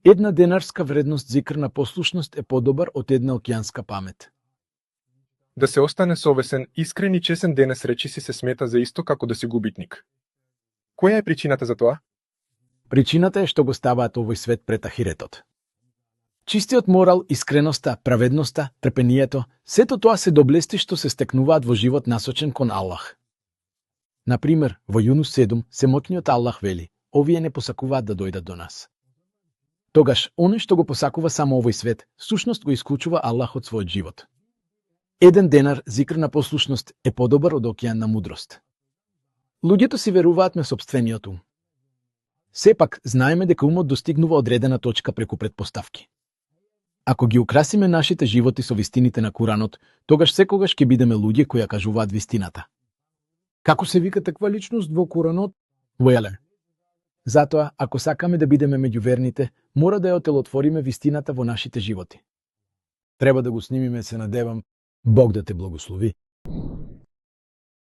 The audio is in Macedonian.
Една денарска вредност зикр на послушност е подобар од една океанска памет. Да се остане совесен, искрен и чесен денес речиси се смета за исто како да си губитник. Која е причината за тоа? Причината е што го ставаат овој свет пред ахиретот. Чистиот морал, искреноста, праведноста, трпението, сето тоа се доблести што се стекнуваат во живот насочен кон Аллах. Например, во Јунус 7, семоќниот Аллах вели: овие не посакуваат да дојдат до нас. Тогаш, оне што го посакува само овој свет, сушност го исклучува Аллах од својот живот. Еден денар зикр на послушност е подобар од океан на мудрост. Луѓето си веруваат на сопствениот ум. Сепак, знаеме дека умот достигнува одредена точка преку предпоставки. Ако ги украсиме нашите животи со вистините на Куранот, тогаш секогаш ќе бидеме луѓе кои ја кажуваат вистината. Како се вика таква личност во Куранот? Веле. Затоа, ако сакаме да бидеме меѓу верните, мора да ја отелотвориме вистината во нашите животи. Треба да го снимиме, се надевам. Бог да те благослови.